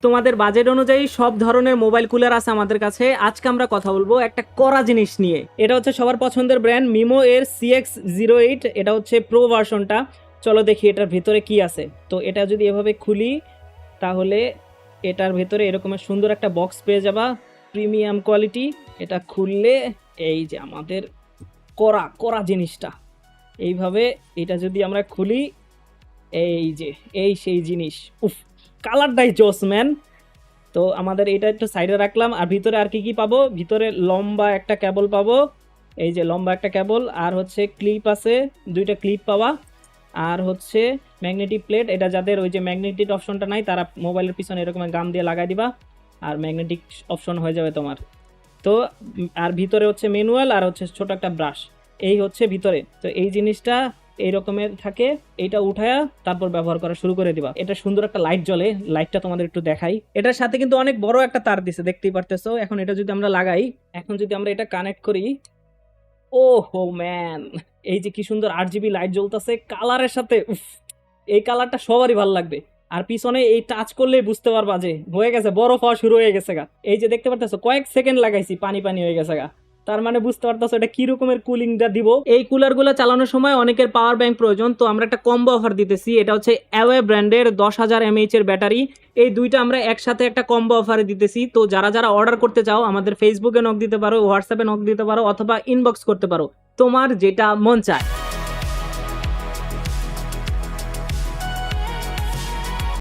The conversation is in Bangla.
তোমাদের বাজেট অনুযায়ী সব ধরনের মোবাইল কুলার আছে আমাদের কাছে। আজকে আমরা কথা বলবো একটা কড়া জিনিস নিয়ে। এটা হচ্ছে সবার পছন্দের ব্র্যান্ড মিমো এর CX08। এটা হচ্ছে প্রো ভার্সনটা। চলো দেখি এটার ভিতরে কি আছে। তো এটা যদি এভাবে খুলি তাহলে এটার ভেতরে এরকমের সুন্দর একটা বক্স পেয়ে যাবা, প্রিমিয়াম কোয়ালিটি। এটা খুললে এই যে আমাদের কড়া কড়া জিনিসটা এইভাবে, এটা যদি আমরা খুলি এই যে এই সেই জিনিস। উফ, কালারটাই জোস ম্যান। তো আমাদের এটা একটু সাইডে রাখলাম। আর ভিতরে আর কি কি পাবো, ভিতরে লম্বা একটা কেবল পাবো, এই যে লম্বা একটা কেবল, আর হচ্ছে ক্লিপ আছে, দুইটা ক্লিপ পাওয়া, আর হচ্ছে ম্যাগনেটিক প্লেট। এটা যাদের ওই যে ম্যাগনেটিক অপশনটা নাই তারা মোবাইলের পিছনে এরকম গাম দিয়ে লাগাই দিবা আর ম্যাগনেটিক অপশন হয়ে যাবে তোমার। তো আর ভিতরে হচ্ছে ম্যানুয়াল আর হচ্ছে ছোট একটা ব্রাশ, এই হচ্ছে ভিতরে। তো এই জিনিসটা এই রকমের থাকে। এইটা উঠায়া তারপর ব্যবহার করা শুরু করে দিবা। এটা সুন্দর একটা লাইট জ্বলে, লাইটটা তোমাদের একটু দেখাই। এটার সাথে কিন্তু অনেক বড় একটা তার দিছে, দেখতেই পারতেছো। এখন এটা যদি আমরা লাগাই, এখন যদি আমরা এটা কানেক্ট করি, ও হো ম্যান, এই যে কি সুন্দর 8 GB লাইট জ্বলতেছে কালারের সাথে। উফ, এই কালারটা সবারই ভালো লাগবে। আর পিছনে এই টাচ করলেই বুঝতে পারবা যে হয়ে গেছে, বরফ হওয়া শুরু হয়ে গেছে গা। এই যে দেখতে পারতেছো কয়েক সেকেন্ড লাগাইছি, পানি পানি হয়ে গেছে গা। তার মানে বুঝতে পারতেছো এটা কি রকমের কুলিংটা দিব। এই কুলারগুলো চালানোর সময় অনেকের পাওয়ার ব্যাংক প্রয়োজন, তো আমরা একটা কম্বো অফার দিতেছি। এটা হচ্ছে অ্যাওয়ে ব্র্যান্ডের 10,000 mAh এর ব্যাটারি। এই দুইটা আমরা একসাথে একটা কম্বো অফারে দিতেছি। তো যারা যারা অর্ডার করতে চাও আমাদের ফেসবুকে নক দিতে পারো, হোয়াটসঅ্যাপে নক দিতে পারো, অথবা ইনবক্স করতে পারো, তোমার যেটা মন চায়।